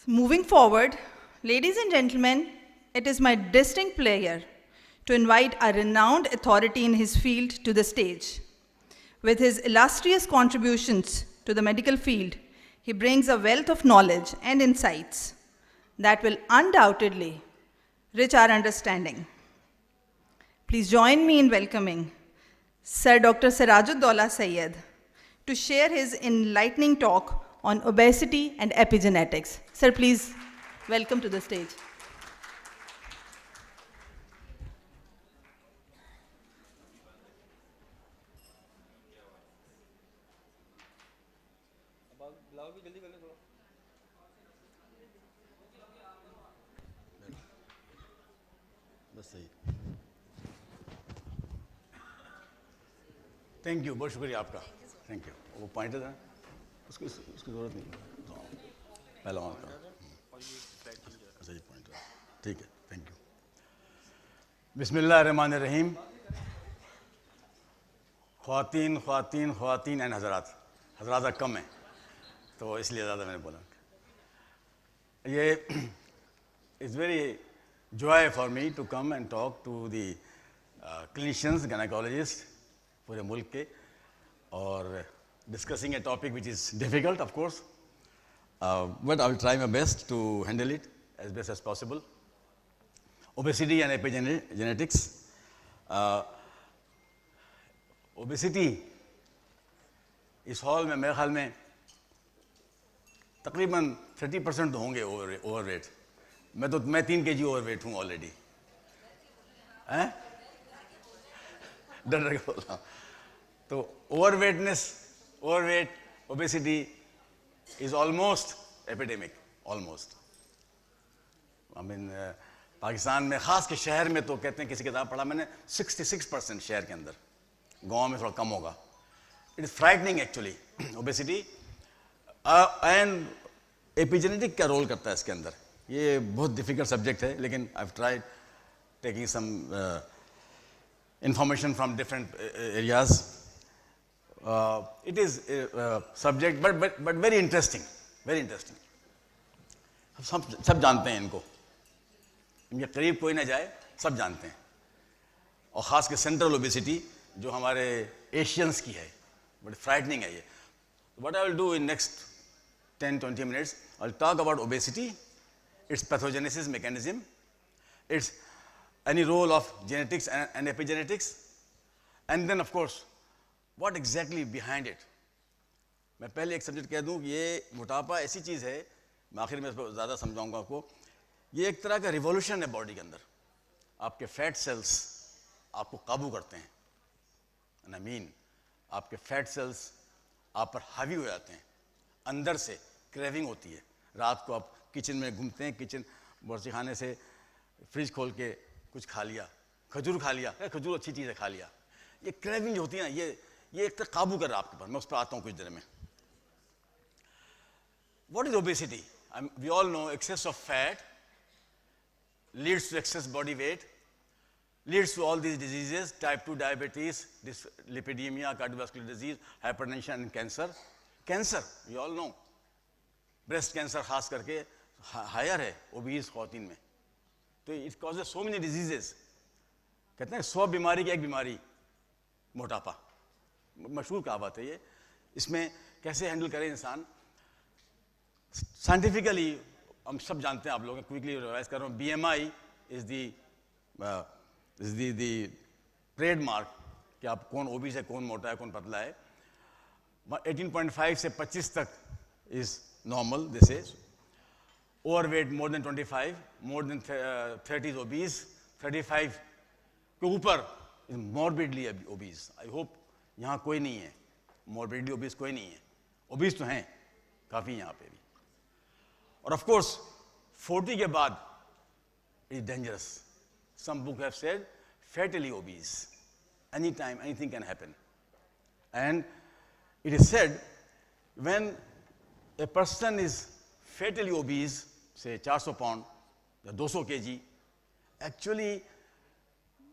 Moving forward, ladies and gentlemen, it is my distinct pleasure to invite a renowned authority in his field to the stage. With his illustrious contributions to the medical field, he brings a wealth of knowledge and insights that will undoubtedly enrich our understanding. Please join me in welcoming Sir Dr. Sirajuddaulah Syed to share his enlightening talk on obesity and epigenetics. Sir, please welcome to the stage. Thank you, बहुत शुक्रिया आपका, thank you. वो pointer है उसकी ज़रूरत नहीं, पहला वहाँ का अच्छा, ये पॉइंटर, ठीक है, थैंक यू। बिस्मिल्लाहिर्रहमानिर्रहीम। ख्वातीन एंड हज़रात, हज़रात कम है तो इसलिए ज़्यादा मैंने बोला। ये it's very joy for me to come and talk to the clinicians, gynecologists पूरे मुल्क के, और discussing a topic which is difficult, of course, but I will try my best to handle it as best as possible. Obesity and epigenetics. Obesity इस hall में मेरे ख्याल में तकरीबन 30% तो होंगे ओवरवेट। मैं 3 kg ओवरवेट हूँ ऑलरेडी, हैं? डर के बोल रहा हूँ। तो overweight, obesity is almost epidemic, almost. I mean Pakistan में, ख़ास के शहर में तो कहते हैं, किसी किताब पढ़ा मैंने, 66% शहर के अंदर, गाँव में थोड़ा कम होगा। It is frightening actually, obesity. And epigenetic क्या रोल करता है इसके अंदर, ये बहुत डिफ़िकल्ट सब्जेक्ट है, लेकिन I have tried taking some information from different areas. It is a subject but very interesting, very interesting. सब जानते हैं इनको, इनके करीब कोई ना जाए, सब जानते हैं। और ख़ास के सेंट्रल ओबेसिटी जो हमारे एशियंस की है, बड़ी फ्राइटनिंग है ये। What I will do in next 10-20 minutes, I will talk about obesity, its pathogenesis mechanism, its any role of genetics and epigenetics, and then of course what exactly behind it. मैं पहले एक subject कह दूं कि ये मोटापा ऐसी चीज़ है, मैं आखिर में इस पर ज़्यादा समझाऊंगा आपको। ये एक तरह का रिवॉल्यूशन है बॉडी के अंदर। आपके फैट सेल्स आपको काबू करते हैं, आई मीन आपके फैट सेल्स आप पर हावी हो जाते हैं, अंदर से क्रेविंग होती है। रात को आप किचन में घूमते हैं, किचन बावर्ची खाने से फ्रिज खोल के कुछ खा लिया, खजूर खा लिया, खजूर अच्छी चीज़ है, खा लिया। ये क्रेविंग जो होती है ना, ये एक तरह काबू कर रहा है आपके पास। मैं उस पर आता हूँ कुछ देर में। What is obesity? We all know excess of fat leads to excess body weight, leads to all these diseases, type 2 diabetes, dyslipidemia, cardiovascular disease, hypertension and cancer. Cancer, we all know. Breast cancer खास करके higher है obese ख्वातीन में। तो it causes so many diseases. कहते हैं 100 बीमारी की एक बीमारी मोटापा, मशहूर कहावत है ये। इसमें कैसे हैंडल करे इंसान, साइंटिफिकली हम सब जानते हैं, आप लोग क्विकली रिवाइज कर रहा हूँ। BMI इज द ट्रेडमार्क कि आप कौन ओबीस है, कौन मोटा है, कौन पतला है। 18.5 से 25 तक is normal, this is overweight more than 25, more than 30 is obese, 35 के ऊपर is morbidly obese. I hope यहाँ कोई नहीं है morbidly obese, कोई नहीं है। obese तो हैं काफ़ी यहाँ पे भी। और of course 40 के बाद is dangerous. Some book have said fatally obese. Anytime anything can happen. And it is said when a person is fatally obese, say 400 pound, the 200 kg, actually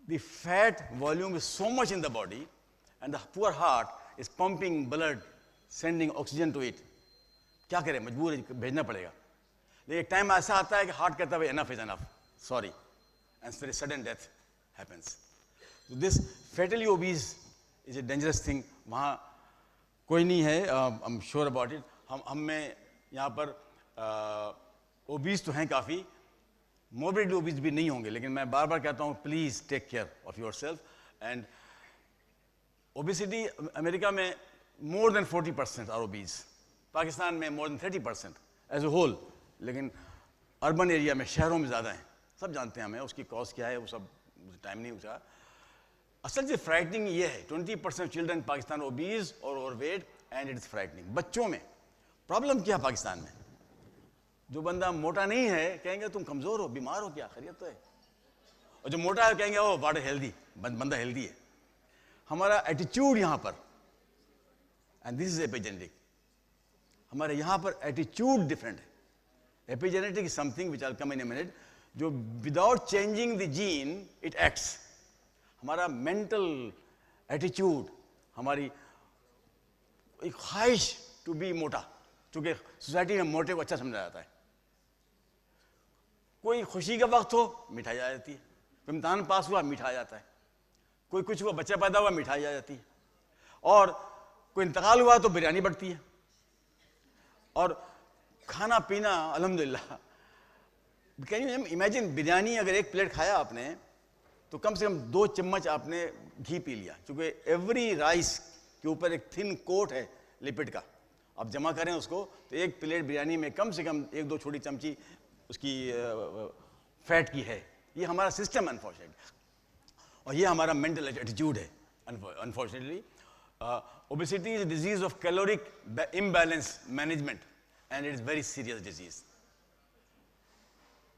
the fat volume is so much in the body and the poor heart is pumping blood, sending oxygen to it. क्या करें, मजबूर है, भेजना पड़ेगा। लेकिन एक time ऐसा आता है कि हार्ट कहता है enough is enough, sorry, and फिर sudden death happens. This fatally obese is a dangerous thing. वहाँ कोई नहीं है, I am sure about it. हम में यहाँ पर ओबीज तो हैं काफ़ी, मोrbidly ओबीज भी नहीं होंगे, लेकिन मैं बार बार कहता हूँ please take care of yourself. And obesity America में more than 40% are obese, Pakistan में more than 30% as a whole, लेकिन अर्बन एरिया में, शहरों में ज़्यादा हैं. सब जानते हैं हमें उसकी कॉज क्या है, वो सब टाइम नहीं हुआ. असल से फ्राइटनिंग ये है, 20% चिल्ड्रन पाकिस्तान ओबीज और overweight, and it is frightening. बच्चों में प्रॉब्लम क्या है पाकिस्तान में? जो बंदा मोटा नहीं है कहेंगे तुम कमज़ोर हो, बीमार हो, क्या खैरियत तो है. और जो मोटा है कहेंगे ओ व्हाट हेल्दी, बंदा हेल्दी है. हमारा एटीट्यूड यहाँ पर, एंड दिस इज एपिजेनेटिक, हमारे यहाँ पर एटीट्यूड डिफरेंट है. Epigenetic is something which I come in a minute, जो without changing the gene it acts. हमारा मेंटल एटीट्यूड, हमारी एक ख्वाहिश टू बी मोटा, चूंकि सोसाइटी में मोटे को अच्छा समझा जाता है. कोई खुशी का वक्त हो मिठाई आ जाती है, कोई इम्तहान पास हुआ मिठाई आ जाता है, कोई कुछ हुआ, बच्चा पैदा हुआ मिठाई आ जाती है, और कोई इंतकाल हुआ तो बिरयानी बढ़ती है. और खाना पीना अल्हम्दुलिल्लाह. कैन यू इमेजिन, बिरयानी अगर एक प्लेट खाया आपने तो कम से कम 2 चम्मच आपने घी पी लिया, क्योंकि एवरी राइस के ऊपर एक थिन कोट है लिपिड का. आप जमा करें उसको तो एक प्लेट बिरयानी में कम से कम 1-2 छोटी चमची उसकी फैट की है. ये हमारा सिस्टम अनफॉर्चुनेटली, और ये हमारा मेंटल एटीट्यूड है unfortunately. Obesity is a disease of caloric imbalance management, and it is very serious disease.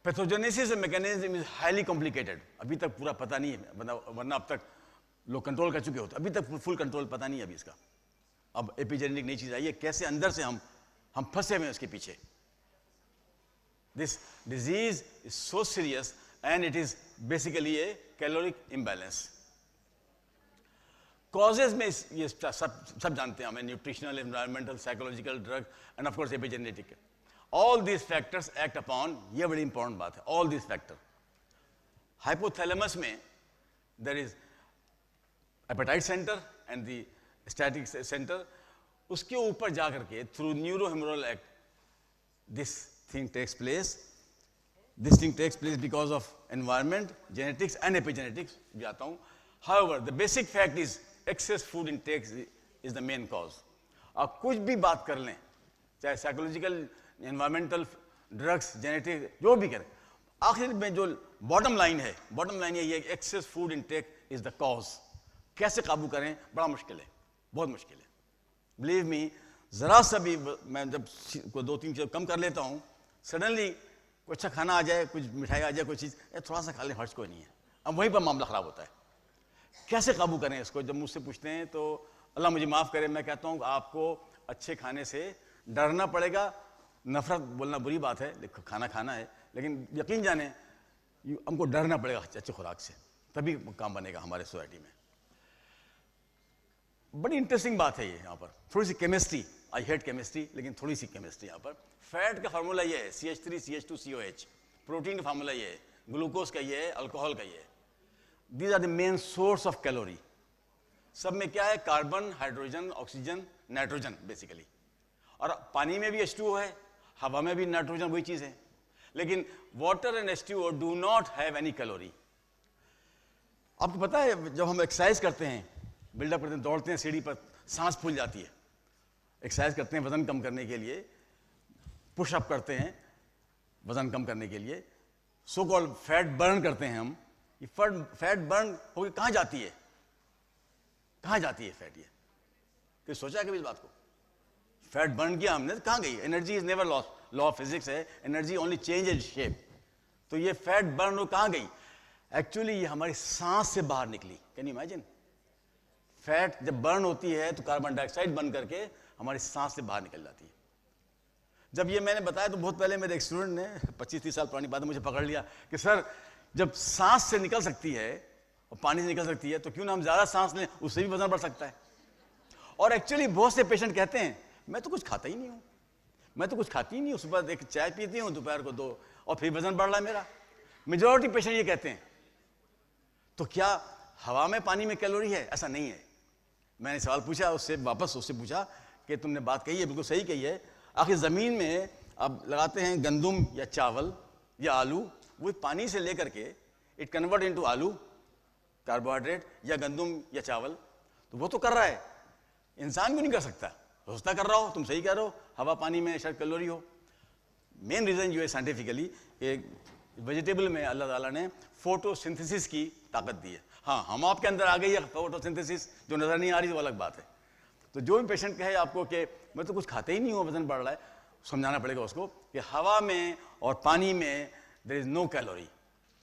Pathogenesis mechanism is highly complicated. अभी तक पूरा पता नहीं है, वरना अब तक लोग कंट्रोल कर चुके होते. अभी तक फुल कंट्रोल पता नहीं है अभी इसका. अब एपिजेनेटिक नई चीज आई है, कैसे अंदर से हम फंसे हुए हैं उसके पीछे. This disease is so serious, and it is basically a caloric imbalance. Causes में ये सब जानते हैं हमें, nutritional, environmental, psychological, drug, and of course epigenetic. All these factors act upon, ये बड़ी इंपॉर्टेंट बात है, ऑल दीज फैक्टर. हाइपोथैलेमस में there is appetite centre and the static centre. उसके ऊपर जाकर के through neurohumoral act this thing takes place. This thing takes place because of environment, genetics and epigenetics. जाता हूँ. However, the basic fact is excess food intake is the main cause. आप कुछ भी बात कर लें, चाहे साइकोलॉजिकल, एनवायरमेंटल, ड्रग्स, जेनेटिक, जो भी करें, आखिर में जो बॉटम लाइन है ये excess food intake is the cause. कैसे काबू करें, बड़ा मुश्किल है, बहुत मुश्किल है. बिलीव मी, जरा सा भी मैं जब कोई 2-3 चीज़ कम कर लेता हूँ, सडनली कोई अच्छा खाना आ जाए, कुछ मिठाई आ जाए, कोई चीज़ थोड़ा सा खा ले, हर्ज कोई नहीं है. अब वहीं पर मामला ख़राब होता है. कैसे काबू करें इसको? जब मुझसे पूछते हैं तो अल्लाह मुझे माफ़ करे, मैं कहता हूँ आपको अच्छे खाने से डरना पड़ेगा. नफरत बोलना बुरी बात है, खाना खाना है, लेकिन यकीन जाने हमको डरना पड़ेगा अच्छे खुराक से, तभी काम बनेगा हमारे सोसाइटी में. बड़ी इंटरेस्टिंग बात है ये. यहाँ पर थोड़ी सी केमिस्ट्री, आई हेट केमिस्ट्री, लेकिन थोड़ी सी केमिस्ट्री यहाँ पर. फैट का फार्मूला ये है CH3CH2COH. प्रोटीन का फार्मूला ये है, ग्लूकोज का ये है, अल्कोहल का ये है. These are the main source of calorie. सब में क्या है? Carbon, hydrogen, oxygen, nitrogen basically. और पानी में भी H2O है, हवा में भी नाइट्रोजन, वही चीज़ है. लेकिन water and H2O do not have any calorie. आपको पता है जब हम एक्सरसाइज करते हैं, बिल्डअप करते हैं, दौड़ते हैं सीढ़ी पर, सांस फूल जाती है. एक्सरसाइज करते हैं वजन कम करने के लिए, पुशअप करते हैं वजन कम करने के लिए, सो कॉल्ड फैट बर्न करते हैं हम. ये फैट बर्न होकर कहाँ जाती है? कहाँ जाती है फैट? ये कि सोचा है कभी इस बात को? फैट बर्न किया हमने, कहाँ गई? Energy is never lost. Law of physics है, energy only change in shape. तो ये फैट बर्न हो कहाँ गई? एक्चुअली ये हमारी सांस से बाहर निकली. Can you imagine? फैट जब बर्न होती है तो कार्बन डाइऑक्साइड बन करके हमारी सांस से बाहर निकल जाती है. जब ये मैंने बताया तो बहुत पहले मेरे एक स्टूडेंट ने, 25-30 साल पुरानी बात है, मुझे पकड़ लिया कि सर जब सांस से निकल सकती है और पानी से निकल सकती है तो क्यों ना हम ज़्यादा सांस लें, उससे भी वजन बढ़ सकता है. और एक्चुअली बहुत से पेशेंट कहते हैं मैं तो कुछ खाता ही नहीं हूँ, मैं तो कुछ खाती ही नहीं, उस पर एक चाय पीती हूँ दोपहर को 2 और फिर वजन बढ़ रहा है मेरा। मेजॉरिटी पेशेंट ये कहते हैं। तो क्या हवा में पानी में कैलोरी है? ऐसा नहीं है। मैंने सवाल पूछा उससे, वापस उससे पूछा कि तुमने बात कही है, बिल्कुल सही कही है। आखिर ज़मीन में अब लगाते हैं गंदुम या चावल या आलू, वो पानी से लेकर के इट कन्वर्ट इनटू आलू कार्बोहाइड्रेट या गंदुम या चावल, तो वो तो कर रहा है, इंसान क्यों नहीं कर सकता? सोचता कर रहा हो, तुम सही कह रहे हो, हवा पानी में शायद कैलोरी हो। मेन रीज़न जो है साइंटिफिकली वेजिटेबल में अल्लाह ताला ने फोटोसिंथेसिस की ताकत दी है। हाँ, हम आपके अंदर आ गई है फोटोसिंथेसिस, जो नज़र नहीं आ रही, वो अलग बात है। तो जो भी पेशेंट कहे आपको कि मैं तो कुछ खाते ही नहीं हूँ, वजन बढ़ रहा है, समझाना पड़ेगा उसको कि हवा में और पानी में there is no calorie.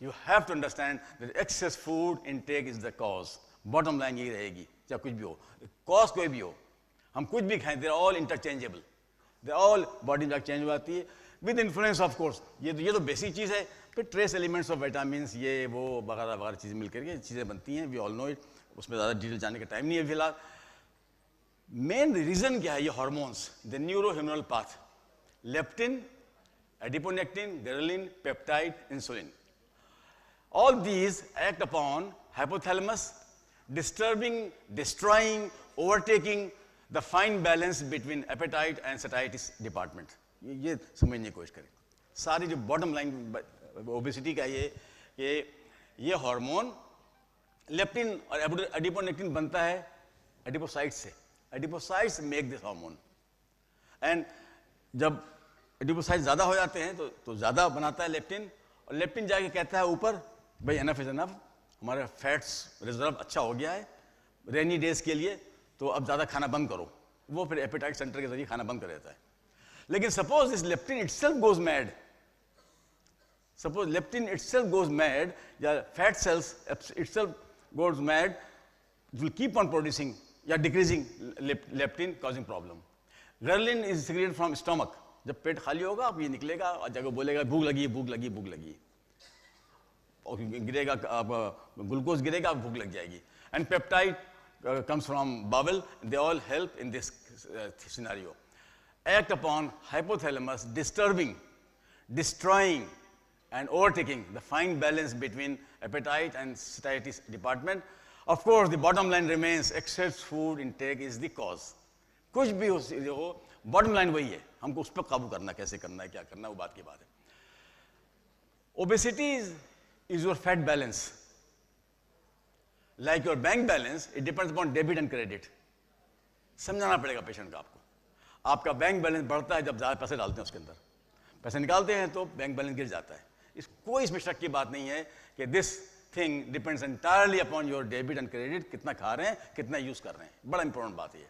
You have to understand that excess food intake is the cause. Bottom line यही रहेगी, चाहे कुछ भी हो, कॉज कोई भी हो, हम कुछ भी खाएं, देर ऑल इंटरचेंजेबल, देर ऑल बॉडी में चेंज हो जाती है विद इन्फ्लुएंस ऑफ कोर्स। ये तो बेसिक चीज़ है। फिर ट्रेस एलिमेंट्स ऑफ विटामिन्स, ये वो वगैरह वगैरह चीज़ें मिलकर के चीज़ें बनती हैं, वी ऑल नो इट। उसमें ज़्यादा डिटेल जाने का टाइम नहीं है फिलहाल। मेन रीज़न क्या है? ये hormones, the neurohumoral path, leptin, adiponectin, ghrelin, peptide, insulin, all these act upon hypothalamus, disturbing, destroying, overtaking the fine balance between appetite and satiety department. ये समझने की कोशिश करें। सारी जो बॉटम लाइन ओबेसिटी का ये हार्मोन लेप्टिन और एडिपोनेक्टिन बनता है एडिपोसाइट्स से। Adipocytes make this hormone, and जब एडिपोसाइट्स ज़्यादा हो जाते हैं तो ज़्यादा बनाता है लेप्टिन, और लेप्टिन जाके कहता है ऊपर, भाई एनफ इज एनफ, हमारा फैट्स रिजर्व अच्छा हो गया है रेनी डेज के लिए, तो अब ज़्यादा खाना बंद करो। वो फिर एपेटाइट सेंटर के जरिए खाना बंद कर देता है। लेकिन suppose this leptin itself goes mad, suppose leptin itself goes mad, या fat cells itself goes mad, will keep on producing या decreasing leptin, causing problem. Ghrelin is secreted from stomach. जब पेट खाली होगा आप ये निकलेगा और जगह बोलेगा भूख लगी भूख लगी भूख लगी, और गिरेगा, ग्लूकोज गिरेगा, भूख लग जाएगी। And peptide comes from bowel, they all help in this scenario. Act upon hypothalamus, disturbing, destroying, and overtaking the fine balance between appetite and satiety department. Of course, the bottom line remains excess food intake is the cause. कुछ भी हो, bottom line वही है, हमको उस पर काबू करना, कैसे करना है, क्या करना है, वो बात की बात है। Obesity is your fat balance. Like your bank balance, it depends upon debit and credit. समझाना पड़ेगा पेशेंट का आपको। आपका बैंक बैलेंस बढ़ता है जब ज़्यादा पैसे डालते हैं उसके अंदर, पैसे निकालते हैं तो बैंक बैलेंस गिर जाता है। कोई इसमें शक की बात नहीं है कि this thing depends entirely upon your debit and credit, कितना खा रहे हैं, कितना यूज़ कर रहे हैं, बड़ा इंपॉर्टेंट बात है।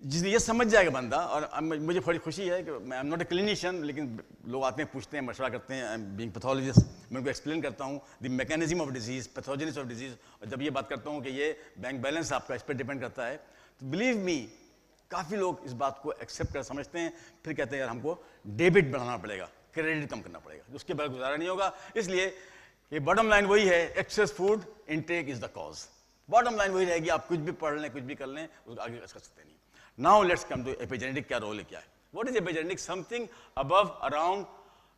जिसने ये समझ जाएगा बंदा, और मुझे थोड़ी खुशी है कि मैं I am not a clinician, लेकिन लोग आते हैं, पूछते हैं, मशवरा करते हैं, आई एम बीइंग पैथोलॉजिस्ट, मैं उनको एक्सप्लेन करता हूँ the mechanism of disease, pathogenesis of disease. और जब ये बात करता हूँ कि ये बैंक बैलेंस आपका इस पर डिपेंड करता है, तो बिलीव मी काफ़ी लोग इस बात को एक्सेप्ट कर समझते हैं, फिर कहते हैं यार हमको डेबिट बढ़ाना पड़ेगा, क्रेडिट कम करना पड़ेगा, उसके बाद गुजारा नहीं होगा। इसलिए ये बॉटम लाइन वही है, access food intake is the cause. Bottom line वही रहेगी, आप कुछ भी पढ़ लें, कुछ भी कर लें, उसको आगे कर सकते नहीं। Now let's come to epigenetic, क्या रोल है, क्या है। What is epigenetic? Something above, around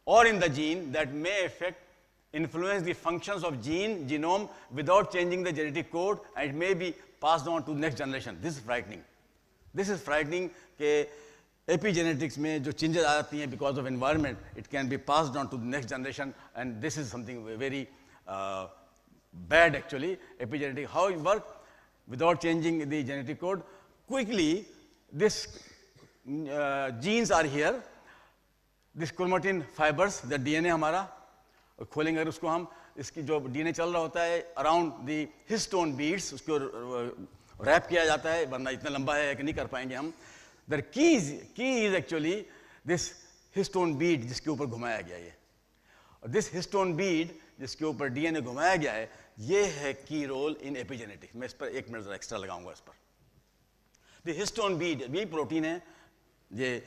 और in the gene that may affect, influence the functions of genome without changing the genetic code, and it may be passed on to next generation. This is frightening. This is frightening कि epigenetics में जो changes आ जाती हैं because of environment, it can be passed on to the next generation, and this is something very bad actually. Epigenetic, how it works without changing the genetic code. Quickly, this genes are here. This chromatin fibers, the DNA हमारा, और खोलेंगे अगर उसको हम, इसकी जो DNA चल रहा होता है अराउंड दी हिस्टोन बीड्स, उसको रैप किया जाता है, वरना इतना लंबा है कि नहीं कर पाएंगे हम। The key is actually this histone Beed जिसके ऊपर घुमाया गया ये, और दिस हिस्टोन बीड जिसके ऊपर डीएनए घुमाया गया है, ये है की रोल इन एपिजेनेटिक्स। मैं इस पर 1 मिनट एक्स्ट्रा लगाऊंगा इस पर। द हिस्टोन बीड ये प्रोटीन है, ये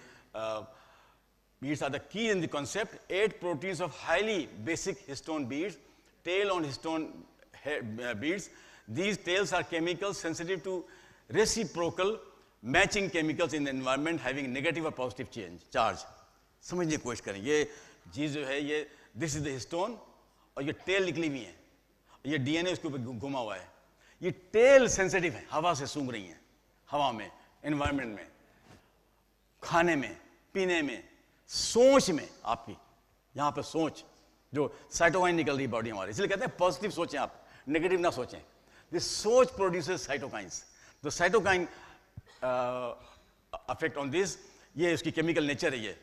beads are the key in the concept. 8 proteins of highly basic histone beads, tail on histone beads. These tails are chemicals sensitive to reciprocal matching chemicals in the environment having negative और positive charge. समझने की कोशिश करें, ये चीज़ जो है ये this is the histone और ये टेल निकली हुई है, ये डीएनए उसके ऊपर घुमा हुआ है। ये टेल सेंसिटिव है, हवा से सूंघ रही हैं, हवा में, एनवायरनमेंट में, खाने में, पीने में, सोच में, आपकी यहाँ पे सोच जो साइटोकाइन निकल रही बॉडी हमारी, इसलिए कहते हैं पॉजिटिव सोचें आप, नेगेटिव ना सोचें। दिस सोच produces cytokines, the cytokine affect on this, ये उसकी केमिकल नेचर है। ये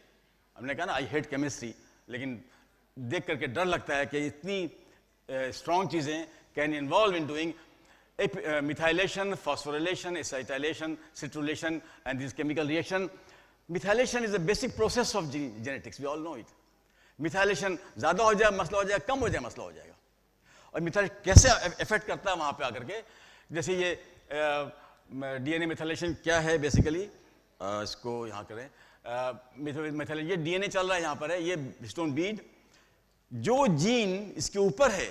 हमने कहा ना आई हेट केमिस्ट्री, लेकिन देख करके डर लगता है कि इतनी स्ट्रॉन्ग चीज़ें can involve in doing methylation, phosphorylation, acetylation, citrulation, and this chemical reaction. Methylation is the basic process of genetics. We all know it. Methylation ज़्यादा हो जाए मसला हो जाए, कम हो जाए मसला हो जाएगा। और मिथाइल कैसे इफेक्ट करता है वहाँ पे आकर के, जैसे ये डीएनए मिथाइलेशन क्या है बेसिकली, इसको यहाँ करें। मिथाइल ये डीएनए चल रहा है यहाँ पर है, ये हिस्टोन बीड, जो जीन इसके ऊपर है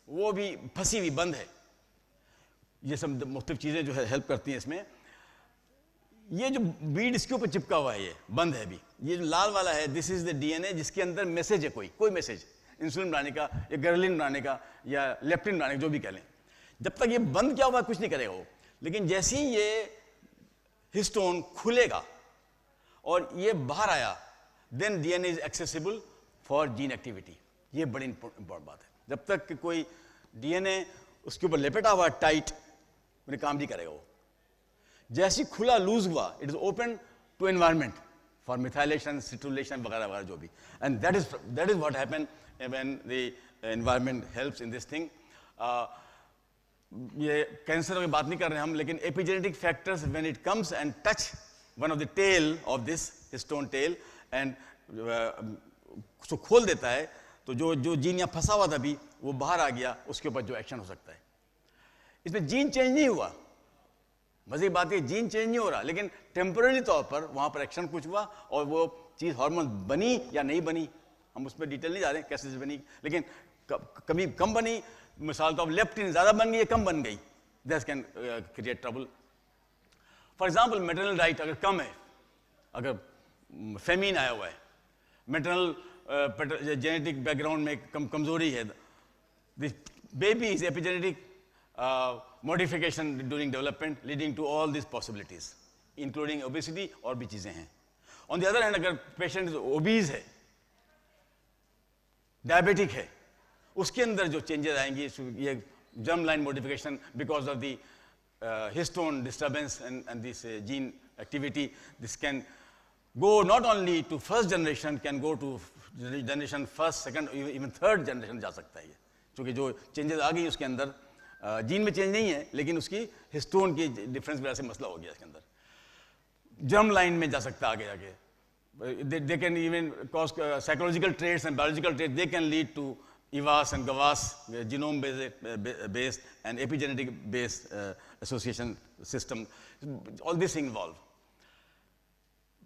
वो भी फंसी हुई बंद है। ये सब मुख्तलिफ चीज़ें जो है हेल्प करती हैं इसमें। ये जो बीड इसके ऊपर चिपका हुआ है ये बंद है अभी, ये जो लाल वाला है दिस इज द डीएनए जिसके अंदर मैसेज है, कोई मैसेज, इंसुलिन बनाने का या गर्लिन बनाने का या लेप्टिन बनाने का, जो भी कह लें। जब तक ये बंद क्या हुआ कुछ नहीं करेगा वो, लेकिन जैसे ही ये हिस्टोन खुलेगा और ये बाहर आया then DNA is accessible for gene activity. ये बड़ी इंपॉर्टेंट बात है। जब तक कि कोई डीएनए उसके ऊपर लेपेटा हुआ टाइट, मेरे काम नहीं करेगा वो। जैसे ही खुला लूज हुआ it is open to environment for methylation, citrullination वगैरह वगैरह जो भी, and that is what happen when the environment helps in this thing. ये कैंसर की बात नहीं कर रहे हम, लेकिन epigenetic factors when it comes and touch one of the tail of this histone tail and उसको खोल देता है, तो जो जीन यहाँ फंसा हुआ था अभी वो बाहर आ गया, उसके ऊपर जो एक्शन हो सकता है। इसमें जीन चेंज नहीं हुआ, मजे की बात है जीन चेंज नहीं हो रहा, लेकिन टेम्पररी तौर पर वहाँ पर एक्शन कुछ हुआ और वो चीज़ हार्मोन बनी या नहीं बनी, हम उसमें डिटेल नहीं जा रहे हैं कैसे बनी, लेकिन कभी कम बनी, मिसाल तो अब लेप्टिन ज़्यादा बन गई या कम बन गई, that can create trouble. For example maternal diet अगर कम है, अगर फेमिन आया हुआ है, मेटरनल जेनेटिक बैकग्राउंड में कमजोरी है, this baby is epigenetic modification during development leading to all this possibilities including obesity, और भी चीज़ें हैं। ऑन द अदर हैंड अगर पेशेंट ओबीज है, डायबिटिक है, उसके अंदर जो चेंजेस आएंगे, ये germ line modification because of the histone disturbance and this gene activity, this can go not only to first generation, can go to generation first, second, even third generation जा सकता है ये, क्योंकि जो चेंजेस आ गई उसके अंदर, जीन में चेंज नहीं है लेकिन उसकी हिस्टोन की डिफरेंस वजह से मसला हो गया इसके अंदर, जर्म लाइन में जा सकता है आगे आगे। They can even cause psychological traits and biological traits, they can lead to इवास and Gawas, genome based and epigenetic based association system, all this involve.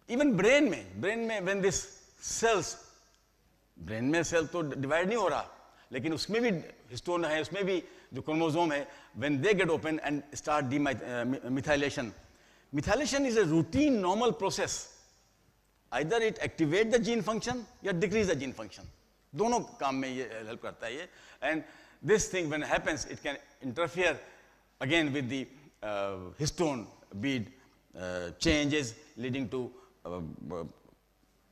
Even brain में व्हेन दिस सेल्स, ब्रेन में cell तो divide नहीं हो रहा, लेकिन उसमें भी histone है, उसमें भी जो क्रोमोसोम है, when they get open and start methylation, methylation is a routine normal process, either it activate the gene function या डिक्रीज द जीन फंक्शन, दोनों काम में ये हेल्प करता है ये। And this thing when happens it can interfere again with the histone Beed changes leading to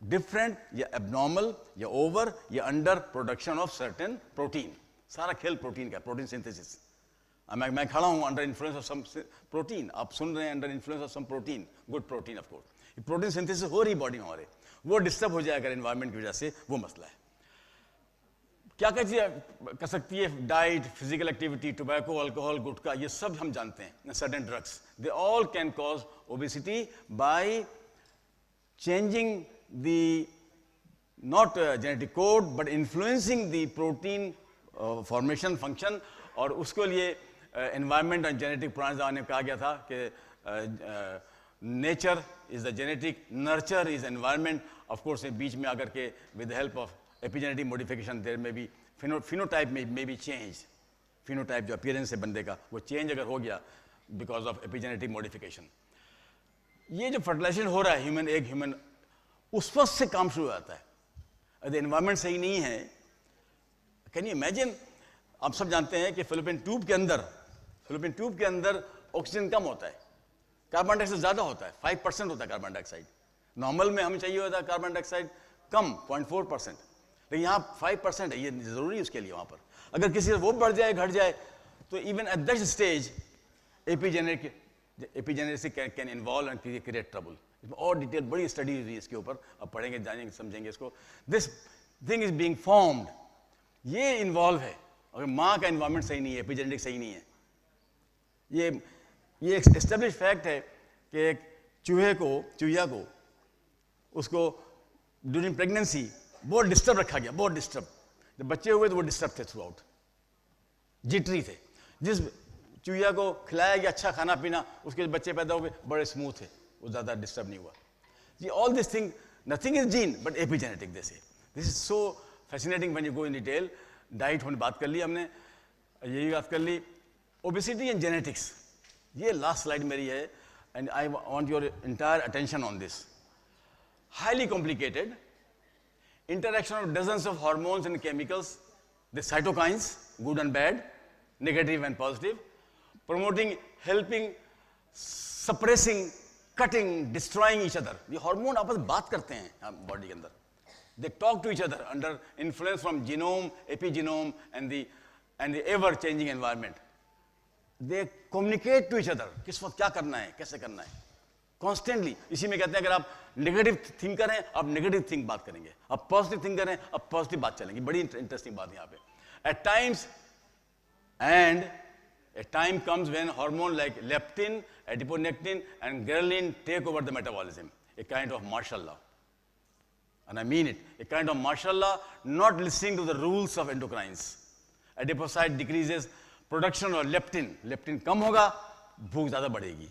different या abnormal या over या under production of certain protein। सारा खेल प्रोटीन का, प्रोटीन सिंथेसिस। मैं खड़ा हूँ under influence of some protein, आप सुन रहे हैं under influence of some protein, good protein of course, protein synthesis हो रही बॉडी में हमारे, वो डिस्टर्ब हो जाएगा एनवायरनमेंट की वजह से, वो मसला है। क्या कर सकती है diet, physical activity, tobacco, alcohol, gutkha, ये सब हम जानते हैं, certain drugs, they all can cause obesity by changing the not genetic code but influencing the protein formation function. और उसके लिए एनवायरनमेंट और जेनेटिक पुराने ज़माने में कहा गया था कि nature is the genetic, nurture is environment. Of course बीच में आकर के with the help of epigenetic modification there में भी फिनोटाइप में भी चेंज, फिनोटाइप जो अपीयरेंस है बंदे का वो चेंज अगर हो गया बिकॉज ऑफ एपिजेनेटिक मॉडिफिकेशन। ये जो फर्टिलाइजेशन हो रहा है ह्यूमन एग ह्यूमन, उस वक्त से काम शुरू हो जाता है। अगर एनवायरमेंट सही नहीं है, कैन यू इमेजिन, आप सब जानते हैं कि फिलिपिन ट्यूब के अंदर ऑक्सीजन कम होता है, कार्बन डाइऑक्साइड ज़्यादा होता है, 5% होता है कार्बन डाइऑक्साइड। नॉर्मल में हमें चाहिए होता है कार्बन डाइऑक्साइड कम 0.4%, लेकिन यहाँ 5% है, ये ज़रूरी है उसके लिए वहाँ पर। अगर किसी वो बढ़ जाए घट जाए तो even at that stage epigenetics can involve and create trouble. इसमें और डिटेल बड़ी स्टडी हुई इसके ऊपर, अब पढ़ेंगे जानेंगे समझेंगे इसको। This thing is being formed, ये इन्वॉल्व है। अगर माँ का इन्वायरमेंट सही नहीं है, एपिजेनेटिक्स सही नहीं है, ये एक एस्टेब्लिश फैक्ट है कि एक चूहिया को उसको ड्यूरिंग प्रेगनेंसी बहुत डिस्टर्ब रखा गया, बहुत डिस्टर्ब। जब बच्चे हुए तो वो डिस्टर्ब थे थ्रू आउट, जिटरी थे। जिस चूहिया को खिलाया गया अच्छा खाना पीना, उसके बच्चे पैदा हुए बड़े स्मूथ थे, वो ज़्यादा डिस्टर्ब नहीं हुआ। ये all this thing, nothing is gene but epigenetic. This is so fascinating when you go in detail. Diet होने बात कर ली हमने, यही बात कर ली। ओबेसिटी एंड जेनेटिक्स, ये लास्ट स्लाइड मेरी है, and I want your entire attention on this. Highly complicated interaction of dozens of hormones and chemicals, the cytokines, good and bad, negative and positive, promoting, helping, suppressing, cutting, destroying each other. ये hormone आपस में बात करते हैं body के अंदर, they talk to each other under influence from genome, epigenome and the ever changing environment. They communicate to each other, किस वक्त क्या करना है, कैसे करना है, कॉन्स्टेंटली। इसी में कहते हैं अगर आप नेगेटिव थिंक करें आप नेगेटिव थिंक बात करेंगे, आप पॉजिटिव थिंक करें आप पॉजिटिव बात चलेंगी। बड़ी इंटरेस्टिंग बात यहाँ पे। At times and a time comes when hormone like leptin, adiponectin and ghrelin take over the metabolism, a kind of martial law. And I mean it, a kind of martial law, not listening to the rules of endocrines. Adipocyte decreases production of leptin, leptin कम होगा, भूख ज़्यादा बढ़ेगी।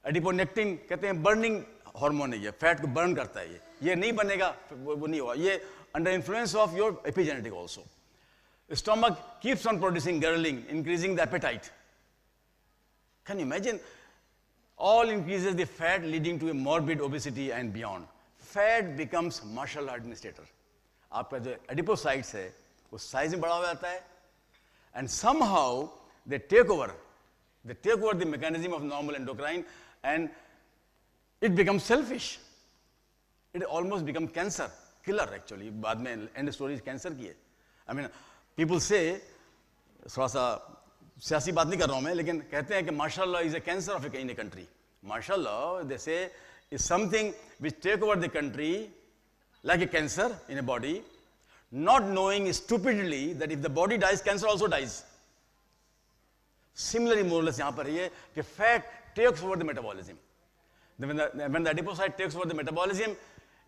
Adiponectin कहते हैं burning hormone है, ये fat को burn करता है, ये नहीं बनेगा, वो नहीं होगा, ये under influence of your epigenetic also. Stomach keeps on producing ghrelin, increasing the appetite. Can you imagine? All increases the fat, leading to a morbid obesity and beyond. Fat becomes martial administrator. आपका जो adipocytes है, वो size में बड़ा हो जाता है, and somehow they take over the mechanism of normal endocrine, and it becomes selfish. It almost becomes cancer, killer actually. बाद में end story cancer की है. I mean, people say, थोड़ा सा सियासी बात नहीं कर रहा हूँ मैं, लेकिन कहते हैं कि martial law is a cancer of a country. Martial law, they say, is something which take over the country like a cancer in a body, not knowing stupidly that if the body dies, cancer also dies. Similarly, more or less यहाँ पर ये कि fat takes over the metabolism. When the adipocyte takes over the metabolism,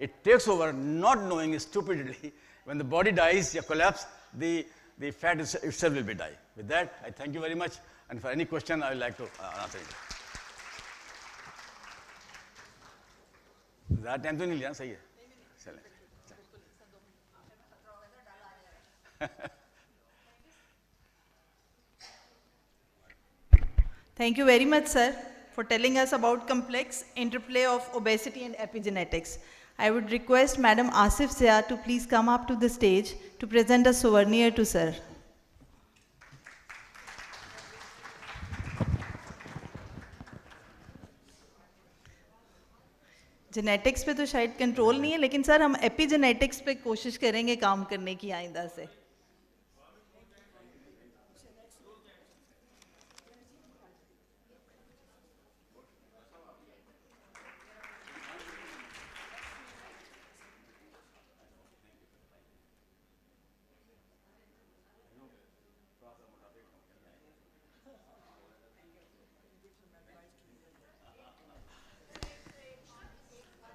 it takes over not knowing stupidly. When the body dies or collapse, the fat itself will be die. With that, I thank you very much. And for any question, I would like to answer it. ज़्यादा time तो नहीं लिया, सही है, चलें। Thank you very much, sir, for telling us about complex interplay of obesity and epigenetics. I would request Madam Asif Zia to please come up to the stage to present a souvenir to sir. Genetics पे तो शायद control नहीं है, लेकिन sir हम epigenetics पे कोशिश करेंगे काम करने की आइंदा से।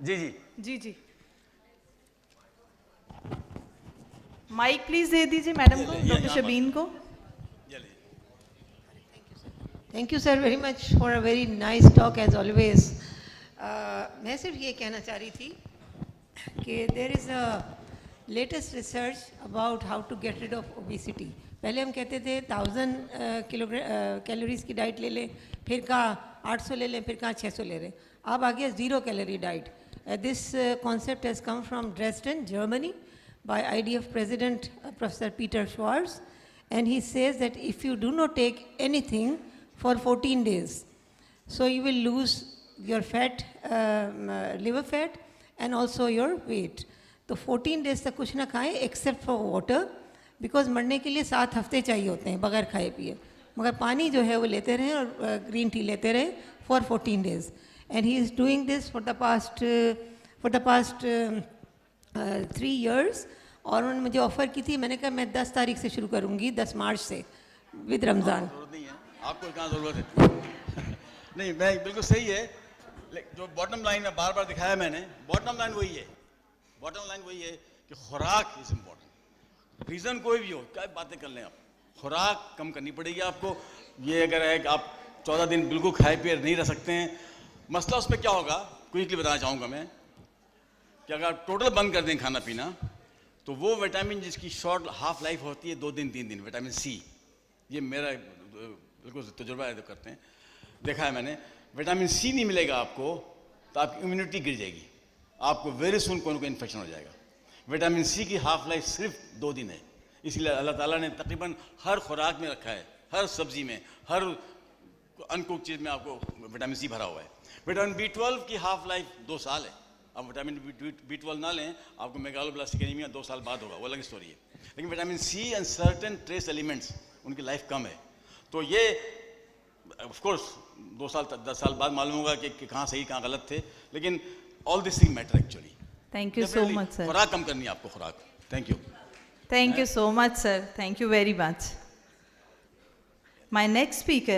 जी जी जी जी, माइक प्लीज दे दीजिए मैडम को, डॉक्टर शबीन को। Thank you sir very much for a very nice talk as always. मैं सिर्फ ये कहना चाह रही थी कि there is a latest research about how to get rid of obesity. पहले हम कहते थे 1000 कैलोरीज की डाइट ले लें, फिर कहा 800 ले लें, फिर कहाँ 600 ले रहे हैं. अब आ गया 0 calorie diet. This concept has come from Dresden, Germany, by IDF President Professor Peter Schwarz, and he says that if you do not take anything for 14 days, so you will lose your fat, liver fat, and also your weight. तो 14 days तक कुछ ना खाएं except for water, because मरने के लिए 7 हफ्ते चाहिए होते हैं बगैर खाए पिए, मगर पानी जो है वो लेते रहें और ग्रीन टी लेते रहें for 14 days. And he is doing this for the past 3 years. और उन्होंने मुझे ऑफ़र की थी, मैंने कहा मैं 10 तारीख से शुरू करूँगी, 10 मार्च से विद रमज़ान. जरूरत नहीं है आपको, कहाँ ज़रूरत है? नहीं, मैं बिल्कुल सही है. जो बॉटम लाइन में बार बार दिखाया मैंने, बॉटम लाइन वही है कि खुराक इज इम्पोर्टेंट. रीज़न कोई भी हो, क्या बातें कर लें आप, खुराक कम करनी पड़ेगी आपको. ये अगर है कि आप 14 दिन बिल्कुल खाए पिए नहीं रह सकते हैं, मसला उसमें क्या होगा क्विकली बताना चाहूँगा मैं, कि अगर आप टोटल बंद कर दें खाना पीना, तो वो विटामिन जिसकी शॉर्ट हाफ लाइफ होती है 2 दिन 3 दिन, विटामिन सी, ये मेरा बिल्कुल तजुर्बा है, तो करते हैं, देखा है मैंने, विटामिन सी नहीं मिलेगा आपको तो आपकी इम्यूनिटी गिर जाएगी, आपको वेरी सुन कोई ना कोई इन्फेक्शन हो जाएगा. विटामिन सी की हाफ लाइफ सिर्फ 2 दिन है, इसलिए अल्लाह ताला ने तकरीबन हर खुराक में रखा है, हर सब्जी में, हर अनकुक चीज़ में आपको विटामिन सी भरा हुआ है. विटामिन B12 की हाफ लाइफ 2 साल है. अब विटामिन B12 ना लें, आपको मेगालोब्लास्टिक एनीमिया 2 साल बाद होगा, वो अलग स्टोरी है. लेकिन vitamin C and certain trace elements, उनकी लाइफ कम है. तो ये ऑफ कोर्स 2 साल 10 साल बाद मालूम होगा कि कहाँ सही कहाँ गलत थे, लेकिन all this thing matter actually. Thank you so much, sir. खुराक कम करनी है आपको, खुराक. Thank you. Thank you so much, sir. Thank you very much. My next speaker